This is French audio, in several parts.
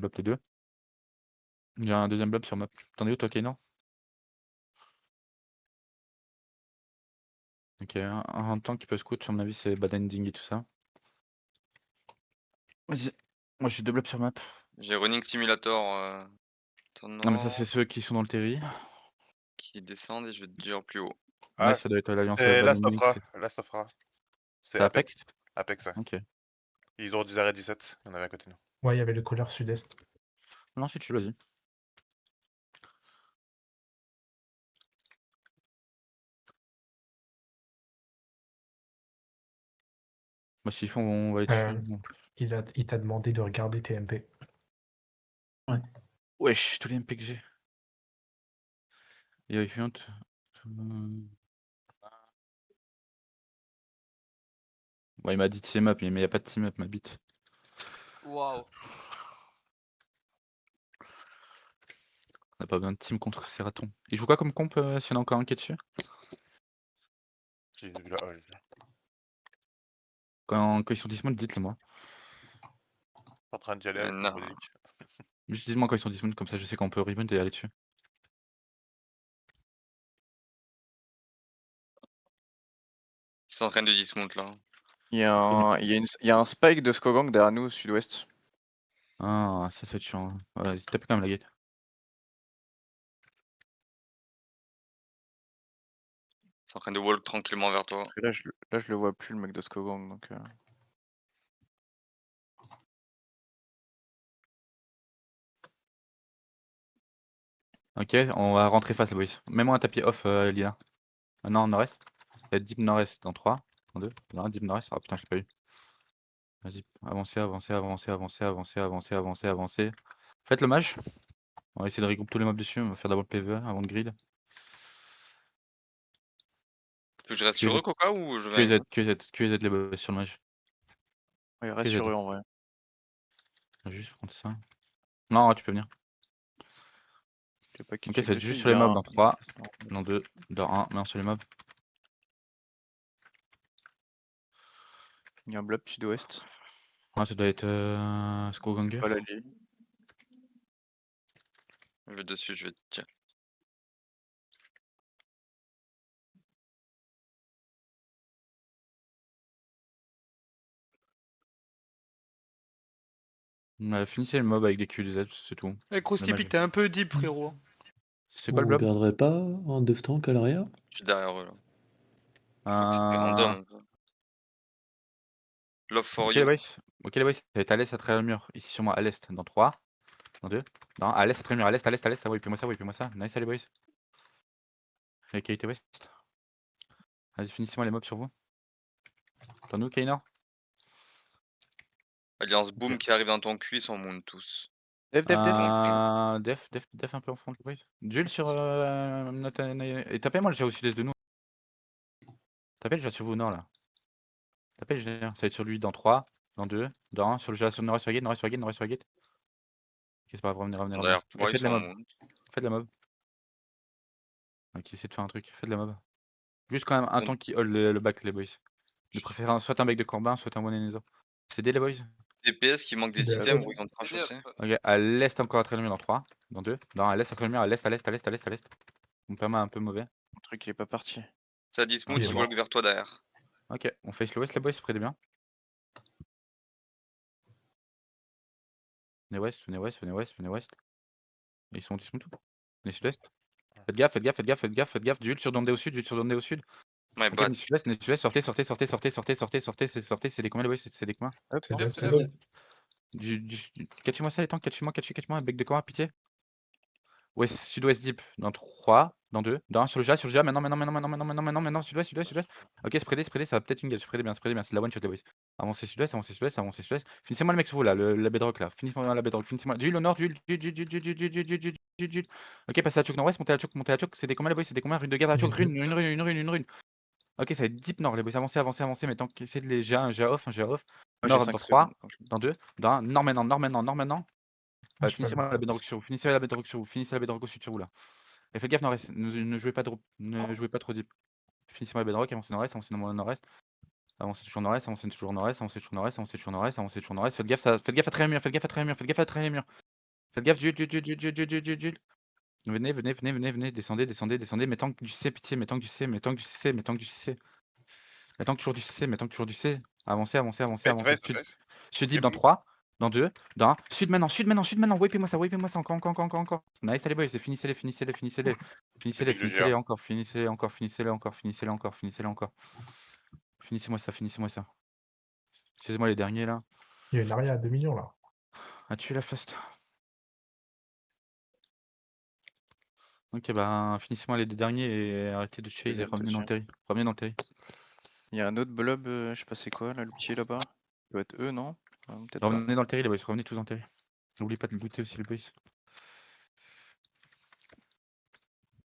blob les deux. J'ai un deuxième blob sur map. T'en es où toi, Kaynor? Ok, un tank qui peut scout, sur mon avis, c'est bad ending et tout ça. Vas-y. Moi, j'ai deux blobs sur map. J'ai Running Simulator Non, mais ça, nord c'est ceux qui sont dans le terry. qui descendent et je vais te dire plus haut. Ouais, Ah, ça doit être l'alliance c'est bad ending. Last of Ra. C'est C'est Apex? Apex. Apex, ouais. Ok. Ils ont 10h17, il y en avait à côté de nous. Ouais, il y avait le couleur sud-est. Non, si tu vas-y. Bah, s'ils font, on va aller dessus. Il t'a demandé de regarder tes MP. Wesh, tous les MP que j'ai. Et Hunt. Ouais, il m'a dit team up, mais il n'y a pas de team up, ma bite. Waouh. On n'a pas besoin de team contre ces ratons. Il joue quoi comme comp s'il y en a encore un qui est dessus? J'ai vu là, oh, j'ai vu là. Quand ils sont dismount, dites-le moi. En train d'y aller avec non. la musique. Juste dites-moi quand ils sont dismount, comme ça je sais qu'on peut reboot et aller dessus. Ils sont en train de dismount là. Il y a un spike de Skogang derrière nous au sud-ouest. Ah, ça va être chiant. Voilà, tapez quand même la gate. Ils sont en train de walk tranquillement vers toi. Parce que là, je le vois plus, le mec de Skogang. Donc, Ok, on va rentrer face les boys. Mets-moi un tapis off, Lina. Non, nord-est. Ça va être deep nord-est dans 3, dans 2, dans 1, deep nord-est. Ah putain, je l'ai pas eu. Vas-y, avancez, avancez, avancez, avancez, avancez, avancez, avancez, avancez. Faites le mage. On va essayer de regrouper tous les mobs dessus. On va faire d'abord le PvE avant de grid. Tu veux que je reste sur eux, Coca, ou je vais? QZ les boys sur le mage. ouais, reste QZ. sur eux en vrai. Juste prendre ça. Non, tu peux venir. Je sais pas qui Ok, check ça va être dessus, juste il sur les y a mobs un- dans 3, dans 2, dans 1, mais sur les mobs. Il y a un blob sud-ouest. Ouais, ça doit être C'est Skullganger. pas l'allié. Je vais dessus, je vais te dire. Finissez le mob avec des QZ, c'est tout. Eh, Croustipi, t'es un peu deep, frérot. C'est quoi On le blob? regarderait pas un Death Tank à l'arrière? Je suis derrière eux là. Je crois que c'était random. Ça. Love for Ok les you. boys, ok les boys, ça va être à l'est à travers le mur. Ici sur moi, à l'est, dans 3, dans 2, dans 1, à l'est à travers le mur, à l'est, à l'est, à l'est, whippez-moi ça, whippez-moi ça. Nice les boys. J'ai qualité west. Vas-y, finissez-moi les mobs sur vous. T'en nous, Kaynor? Alliance Boom qui arrive dans ton cul, ils sont mount tous. Def. Def un peu en front, les boys. Duel sur notre... Et tapez-moi le jet au sud-est de nous. Tapez le jet sur vous au nord là. Tapez le jet, ça va être sur lui dans 3, dans 2, dans 1, sur le jet sur nord-est sur la gate, nord-est sur la gate, nord-est sur la gate. Ok, c'est pas grave, revenez, revenez, revenez. Derrière Ok, toi, ils faites les sont mobs. mount. Faites la mob. Ok, essayez de faire un truc, faites la mob. Juste quand même un temps qui hold le back, les boys. De préférence, soit un bec de Corbin, soit un one Enezo. CD les boys. DPS qui manque des CDF. items où ils ont tranché aussi. Ok, à l'est encore à travers le mur dans 3, dans 2, dans à l'est à travers le mur, à l'est, à l'est, à l'est, à l'est, à l'est. On permet un peu mauvais. Le truc, il est pas parti. Ça dismount, Il est ils mort. walk vers toi derrière. Ok, on face le west les boys, près des bien. Venez west, venez west, venez west, venez west. Ils sont tous tout. Venez sud-est. Faites gaffe, faites gaffe, faites gaffe, faites gaffe, faites gaffe. Duel sur Dandé au sud, duel sur Dandé au sud. My Ok, bad. venez sud-est, sortez, sortez, sortez, sortez, sortez, sortez, sortez, sortez, c'est des combien les boys, c'est des combien? C'est Def, Def, c'est def. Def. Catchez-moi ça les temps, catchez-moi, bec de Cora, pitié. Ouest, sud-ouest deep, dans 3, dans 2, dans 1 sur le J, maintenant, sud-ouest. Ok, spreadez, ça va peut-être une gage, spreadez bien, c'est de la one shot les boys. Avancez sud-ouest, avancez sud-ouest, avancez sud-ouest. Finissez-moi le mec sur vous là, la bedrock là, finissez-moi la bedrock, finissez-moi. Duel au nord, duel. Ok, passez à choc nord-ouest, montez à choc, c'est des combien les boys, c'est des combien, rune de garde à choc, une rune. Ok, ça va être deep nord les boys, avancez, mais tant qu'essayez de les G1, un G off. Moi, j'ai Nord 5 dans 3, secondes. dans 2, dans 1, nord maintenant. Ah, je peux Finissez-moi la bedrock sur vous, finissez la bedrock au sud sur vous là. Et faites gaffe nord-est, ne jouez pas trop, ne jouez pas trop deep. Finissez la bedrock, avancez nord-est, avancez dans le nord-est. Avancez toujours nord-est, avancez toujours nord-est. Faites gaffe à travers les murs, Faites gaffe, Jules. Venez, descendez. Mettons que du C, pitié, mettons que du C. Mettons toujours du C. Avancez. Sud deep dans 3, dans 2, dans 1. Sud maintenant. Wipez-moi ça encore. Nice, allez boys, finissez-les. pique de GA. Finissez-les encore. Finissez-moi ça. Excusez-moi les derniers là. Il y a une aria à 2 millions là. Ah, tuer la fast. Ok, bah finissez-moi les deux derniers et arrêtez de chase et Deuxième revenez dans le terry. Il y a un autre blob, je sais pas c'est quoi là, le petit là-bas. Ça doit être eux, non? Peut-être pas. Revenez dans le terry les boys, revenez tous dans le terry. N'oubliez pas de looter aussi les boys.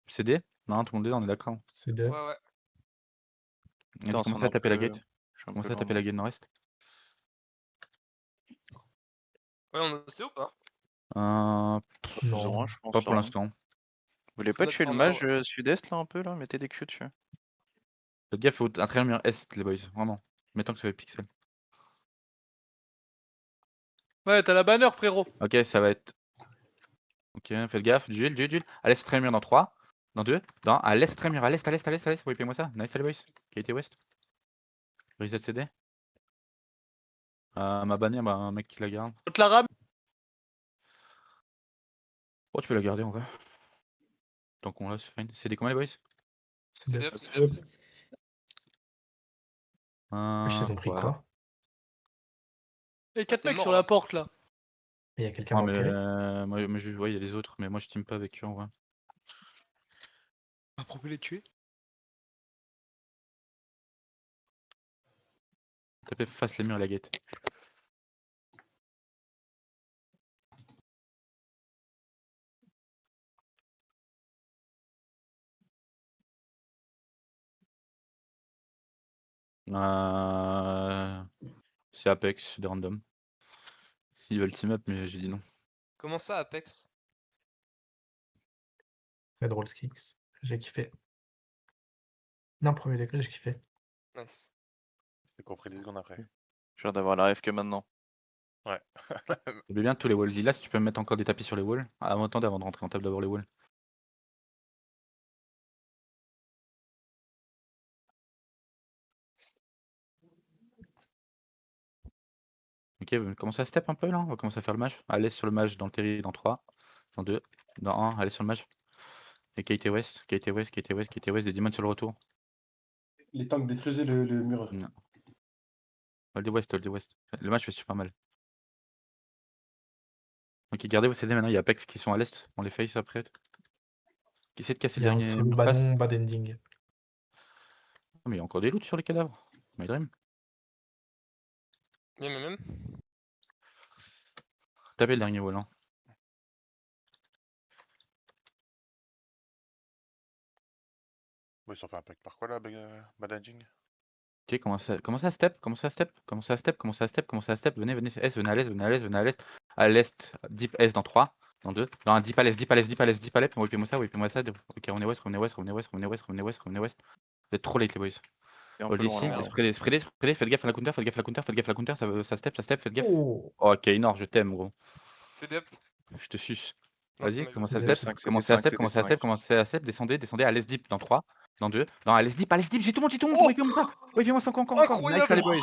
CD? Non, tout le monde est là, on est d'accord. C'est de... Ouais. Vas-y, Attends, commencez c'est à taper la un peu- gate. Je suis un peu Commencez à loin, taper moi. la gate nord-est. Ouais, on sait ou pas? Plus ou Non. moins, je pense. Pas pour hein. l'instant. Vous voulez pas Vous êtes tuer le Fornal, mage sud-est là un peu là? Mettez des Q dessus. Faites gaffe, faut un très mur est les boys, vraiment. Mettons que c'est le pixel. Ouais, t'as la banner, frérot. Ok, ça va être. Ok, faites gaffe, Jules. À l'est très mur dans 3, dans 2, dans 1, à l'est très mur, à l'est. Wipez-moi ça. Nice, les boys. Qualité West. Reset CD. Ma bannière, bah un mec qui la garde. On te la rame. Oh, tu peux la garder en vrai. Tant qu'on l'a, c'est fine. CD comment les boys? C'est C'est de... up, c'est up. Wesh, ils ont pris Voilà. quoi? Et 4 c'est mecs mort, sur là. la porte là. Il y a quelqu'un Ah dans le mais, terrain. moi, ouais, il y a les autres, mais moi je team pas avec eux en vrai. On va probablement les tuer. Tapez face les murs à la gate. C'est Apex, des random. Ils veulent team up, mais j'ai dit non. Comment ça, Apex? Red Rolls Kicks. J'ai kiffé. Non, premier degré, j'ai kiffé. Nice. J'ai compris 10 secondes après. Je viens d'avoir la rêve que maintenant. T'avais bien tous les walls. Là, si tu peux me mettre encore des tapis sur les walls. Attendez avant de rentrer, on tape d'abord les walls. Ok, vous commencez à step un peu là. On va commencer à faire le mage. Allez sur le mage dans le terry dans 3, dans 2, dans 1. Allez sur le mage. Et KT West, des demons sur le retour. Les tanks détruisaient le mur. Non. Hold the West. Le match fait super mal. Ok, gardez vos CD maintenant, il y a Apex qui sont à l'est, on les face après. Qui essaie de casser Il le y a un dernier solo mur face. banon, bad ending. Oh, mais il y a encore des loots sur les cadavres. My dream. Même. Tapez le dernier wall. Hein. Bon, ils sont fait un pack par quoi là, Badaging? Ok, commencez à step. Venez, S, venez à l'est. À l'est, deep S dans 3, dans 2, dans un deep à l'est. Whippez-moi ça. Ok, revenez west. Vous êtes trop late les boys. Et un Hold peu loin ici, là. spreadez, faites gaffe à la counter, ça step, faites gaffe. Oh, Oh, ok, Nord, je t'aime gros. C'est up. Je te suce. Non, c'est Vas-y, ma commencez c'est à des step, cinq, commencez à step, descendez à l'est deep dans 3, dans 2, dans à l'est deep, j'ai tout le monde, Oh wipez-moi ça, encore, nice, Incroyable. allez boys,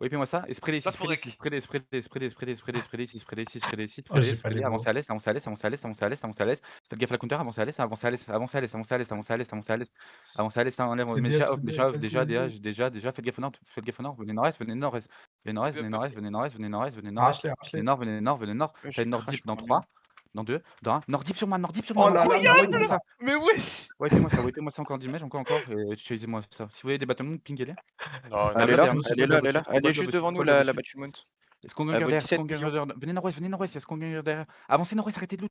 wipez-moi ça, et spreadez Ça ici, faut spreadez rec. oh, j'ai pas les avancez mots. à l'est, faites gaffe à la counter, avancez à l'est, C'est mais dev, déjà off, c'est dev, vas-y, vas-y. déjà, faites gaffe au nord, venez nord-est, C'est up, Arrache-les. venez nord, Ouais, ça va j'ai être nord deep crash dans mon bien. 3, dans 2, dans 1, nord deep sur moi, Oh là là là wipez-moi là. ça, Mais wesh. wipez-moi ça encore d'image, encore, et chasez-moi ça. Si vous voyez des battlements, pingez-les. Non, Elle est Blob là, derrière nous, c'est elle est quoi le là, blob elle est au-dessus? là. C'est Elle quoi est le blob juste au-dessus? devant C'est quoi nous le blob la au-dessus? Battle Mount. Est-ce qu'on gagne Elle vaut derrière? 17 millions. Venez nord-ouest, derrière. Avancez nord-ouest, arrêtez de loot.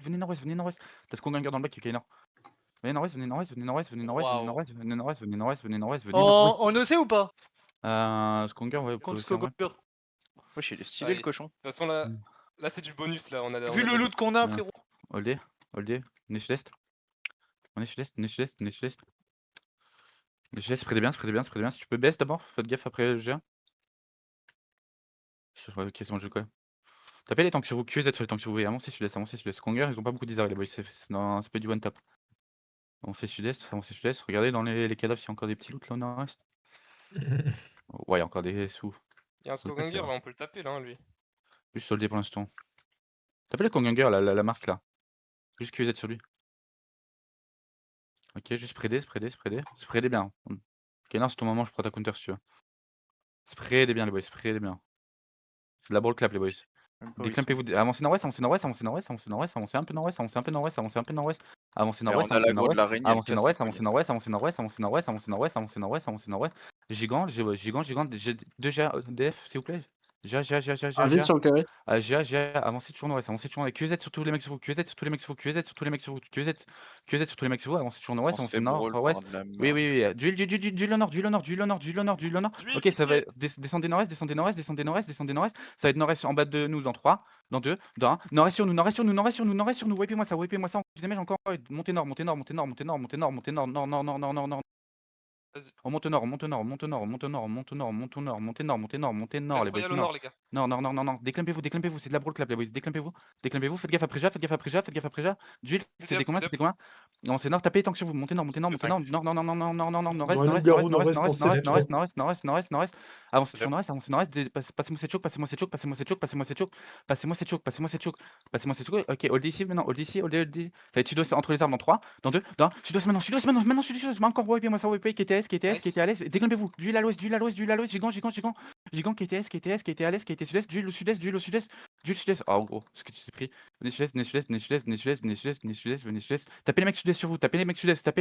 Venez nord-ouest. T'as ce qu'on gagne dans le bac qui est nord. Venez nord-ouest. Waouh. On le sait ou pas? Ce qu'on gagne, ouais, vous pouvez Contre aussi en vrai. Skogonger. Wesh, il est stylé Allez. le cochon. De toute façon, là c'est du bonus là. On a Vu le loot qu'on a, frérot. Holdé. On est sud-est. Spreadez bien. Si tu peux baisse d'abord, faites gaffe après le G1. Ok, c'est bon, je quoi. Tapez les tanks sur vous, QZ sur les tanks sur vous, et avancez sud-est, avancez sud-est. Conger, ils ont pas beaucoup d'isarrêt les boys, c'est pas du one tap. Avancez sud-est, regardez dans les cadavres s'il y a encore des petits loots là au nord-est. Ouais, il y a encore des sous. Il y a un En fait, Skoganger c'est là, vrai. on peut le taper là, hein, lui. Juste soldé pour l'instant. Tapez le Konganger, la marque là. Juste QZ sur lui. Ok, juste spreadez bien. Ok, non, c'est ton moment, je prends ta counter si tu veux. Spreadez bien les boys, spreadez bien. C'est de la ball clap les boys. Même pas où ils sont. Déclampez-vous, avancez nord-ouest, avancez nord-ouest, avancez nord-ouest, avancez nord-ouest, avancez un peu nord-ouest, avancez un peu nord-ouest, avancez un peu nord-ouest, avancez Et nord-ouest, on a avancez l'aggro de nord-ouest, l'araignée, elle avancez casse nord-ouest, les avancez nord-ouest, avancez nord-ouest, avancez nord-ouest, avancez nord-ouest, avancez nord-ouest, avancez nord-ouest. Gigant, gigant, j'ai 2 GA DF s'il vous plaît. GA, Vite sur le carré. GA, avancez toujours nord-ouest, avancez toujours nord-ouest. QZ sur tous les mecs sur vous, QZ sur tous les mecs sur vous, QZ sur tous les mecs sur vous, QZ sur tous les mecs sur vous, avancez toujours On nord-ouest, se avancez fait brawl nord-ouest. par de la Oui, merde. oui, oui, duel au nord, duel au nord, duel au nord, duel au nord, duel au nord. Duel, Ok, ça va pitié. descendez nord-est, descendez nord-est, descendez nord-est, descendez nord-est. Ça va être nord-est en bas de nous dans 3, dans 2, dans 1. Nord-est sur nous, nord-est sur nous, nord-est sur nous, nord-est sur nous. Wipez-moi ça, encore. Montez nord, montez nord, montez nord, montez nord, montez nord, montez nord, nord, nord, nord, nord, nord, nord. Vas-y. On monte au nord, on monte au nord, on monte au nord, on monte au nord, on monte au nord, on monte au nord, montez nord, montez nord, montez nord, Reste les boys. royal au Nord. nord, les gars. Non, non, non, non, non. Déclampez-vous, c'est de la brawl clap, les boys. Déclampez-vous, faites gaffe après faites gaffe après ja. Duel, c'était combien, Non, c'est nord, tapez tant que sur vous, montez nord, montez nord, montez nord, non, non, non, non, non, non, non, non, nord-est, Ils ont un nord-est, loup-garou nord-est, nord-est en nord-est, nord-est, célèbre. nord-est, nord-est, nord-est, nord-est. Avancez Célèbre. sur nord-est, passez-moi cette choke, passez-moi cette choke, passez-moi cette choke, passez-moi cette choke, passez-moi cette choke, passez-moi cette choke, passez-moi cette choke. Ok, hold ici maintenant, hold ici. Ça va être sud-ouest entre les arbres dans 3, dans 2, dans 1. Sud-ouest maintenant, sud-ouest, encore wipez-moi ça, wipez, KTS, Nice. à l'est. Déclampez-vous, duel à l'ouest, gigant, KTS, à l'est, sud-est, duel au sud-est, duel sud-est. Oh gros, ce que tu t'es pris. Venez sud-est. Tapez les mecs sud-est sur vous, tapez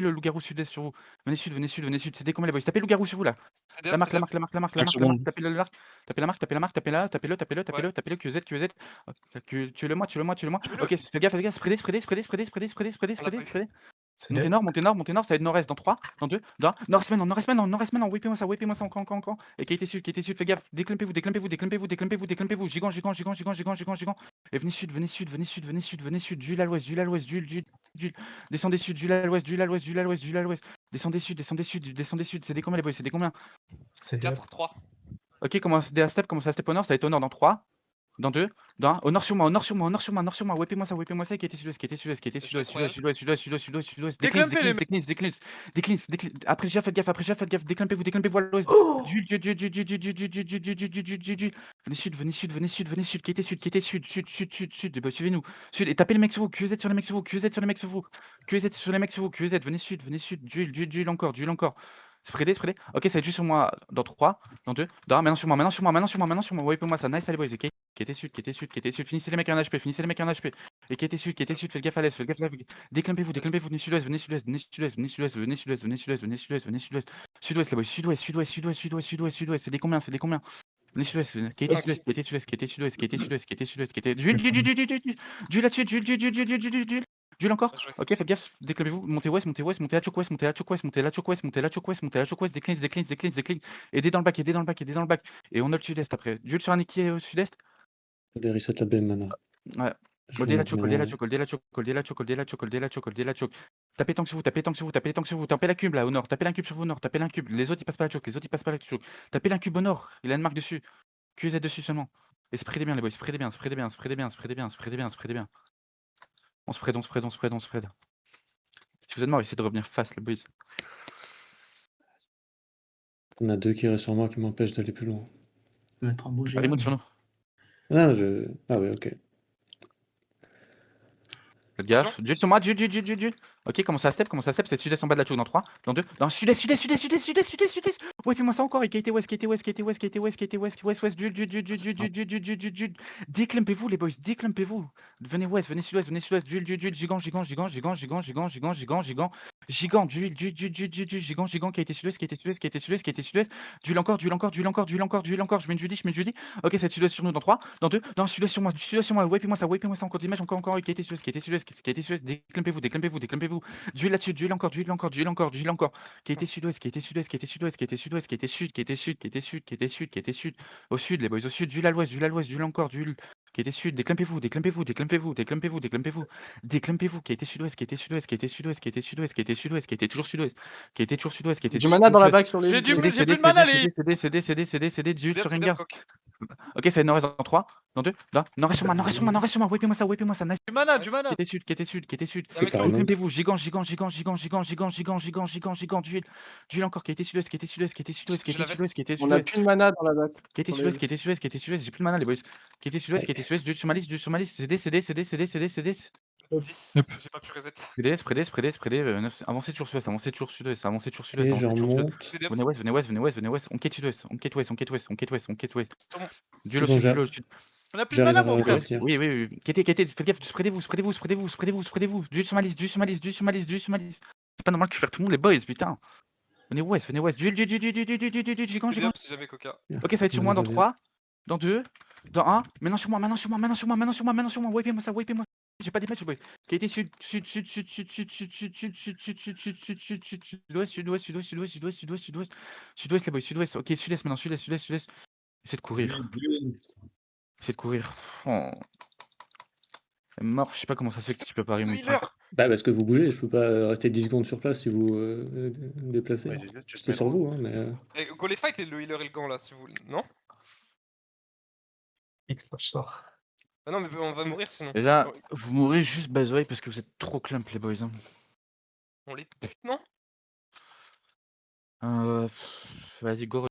le loup-garou sud-est sur vous. Venez sud. C'est des combats les boys. Tapez le loup-garou sur vous là. C'est La dub, marque, c'est dub. tapez le l'arc, tapez la marque, tapez le QZ. Tuez-le moi. Tuez-le. Ok, fais gaffe, spreadez. On l'a pas eu. Montez nord, ça va être nord-est dans 3, dans 2, dans 1. Nord-est maintenant, wipez-moi ça, encore. Et qui était sud, fais gaffe, déclampez-vous. Gigant. Et venez sud, duel à l'ouest, duel. Descendez sud, duel à l'ouest. Descendez sud, c'est des combien les boys, c'est des combien? C'est 4-3. Ok, commence à step au nord, ça va être au nord dans 3, dans 2, dans 1. Au nord sur moi. Wipez-moi ça, qui était sud-ouest. Je laisse royal. Sud-ouest. Déclampez, les mecs. Déclins. Après, faites gaffe. Déclampez-vous à l'ouest. Oh Duel. Venez sud. Qui était sud. Eh ben, suivez-nous. Sud. Et tapez les mecs sur vous. QZ sur les mecs sur vous. QZ. Venez sud. Duel encore. Spreadez. Ok, ça va être juste sur moi dans 3, dans 2, dans 1. Maintenant sur moi. Wipez-moi ça. Nice, allez, boys. Ok. Qui était sud. Finissez les mecs en HP. Et qui était sud. Faites gaffe à l'est. Déclampez-vous. Venez sud-ouest. Sud-ouest, les boys. Sud-ouest. C'est des combien? Venez sud-ouest. Qui était sud-ouest. Duel là-dessus. Duel encore. Bien joué. Ok, faites gaffe. Déclampez-vous. Montez ouest. Montez la choke ouest. Décline. Aidez dans le bac. Et on a le sud-est après. Duel sur un qui est au sud-est. Les reset la BM mana. Ouais. Je vais Holdez la mettre choke. Tapez tank sur vous. Tapez la cube là au nord. Tapez l'incube sur vous au nord. Les autres ils passent pas la choke. Tapez l'incube au nord. Il a une marque dessus. QZ dessus seulement. Et spreadez bien les boys. Spreadez bien. On spread. Si vous êtes mort, essayez de revenir face les boys. On a 2 qui restent sur moi qui m'empêchent d'aller plus loin. On va être en bouger. Allez, monte sur nous. Ah ouais, ok. Faites gaffe. Duel sur moi. Duel. Ok, commence à step. C'est sud-est en bas de la choke dans 3, dans 2, dans sud-est. Ouais, fais-moi ça encore. Et qui était ouest. Duel. Déclampez-vous les boys. Venez ouest, venez sud-ouest. Duel. Gigant. Duel. Gigant qui a été sud-ouest. Duel encore. Je mets une Judy. Ok, c'est sud-ouest sur nous dans 3, dans 2, dans sud-ouest sur moi. Wipez-moi ça, encore d'image, encore. Qui a été sud-ouest. Déclampez-vous. Duel là-dessus, duel encore. Qui était sud-ouest. Au sud, les boys, au sud. Duel à l'ouest, duel encore. Qui était sud. Déclampez-vous. Qui était sud-ouest. Qui était toujours sud-ouest. Du mana dans la vague sur les. J'ai plus de mana, les. CD, duel C'est sur dub, Rengar. coq. Ok, ça va être nord-est dans 3, Dans 2, dans. Non, reste sur moi, non, reste sur moi, non, reste sur moi. Wipez-moi ça, nice. Du mana, Nice. mana. Qui était sud, qui était sud, qui était sud. Y'a un mec Par là. exemple. Occupez-vous, gigant, d'huile. D'huile encore, qui était sud-ouest, qui était sud-ouest, qui était sud-ouest, qui Je était l'avais. sud-ouest, qui était On a sud-ouest. plus de mana dans la bac. Qui était Sur sud-ouest, les- qui était sud-ouest, qui était sud-ouest, j'ai plus de mana les boys. Qui était sud-ouest, qui était sud-ouest, d'huile sur ma liste, CD. 10. J'ai pas pu reset. Spreadez, avancez toujours sud-ouest, avancez toujours sud-ouest, avancez toujours Ok, sud-ouest, je avancez toujours sud-ouest. remonte. C'est des. Venez west, on quête sud-ouest, on quête ouest. D'huile au Ils ont sud, d'huile au sud. On a plus de J'arrive mana, à mon frère. revertir. Oui, quêtez, faites gaffe, spreadez-vous. D'huile sur ma liste. C'est pas normal que je perds tout le monde les boys, putain. Venez west, d'huile, gigant. C'est bien si jamais Coca. Ok, ça va être sur On moi dans revient. 3, dans 2, dans 1. Maintenant sur moi. Wipez-moi ça. J'ai pas des matchs, boy. Qui a été sud, sud-ouest, les boys, sud-ouest. Ok, sud-est maintenant, sud-est. Essayez de courir. Oh. Elle est mort, je sais pas comment ça se fait que tu peux pas remonter. Bah parce que vous bougez, je peux pas rester 10 secondes sur place si vous déplacez. Ouais, GG, tu te J'étais mets sur loin. vous, hein, mais... Eh, go les fight, le healer et le gant là, si vous voulez. Non? X, là, je sors. Ah non, mais on va mourir sinon. Et là, vous mourrez juste bazoï parce que vous êtes trop clump, les boys. Hein. On les pute, non? Vas-y, go.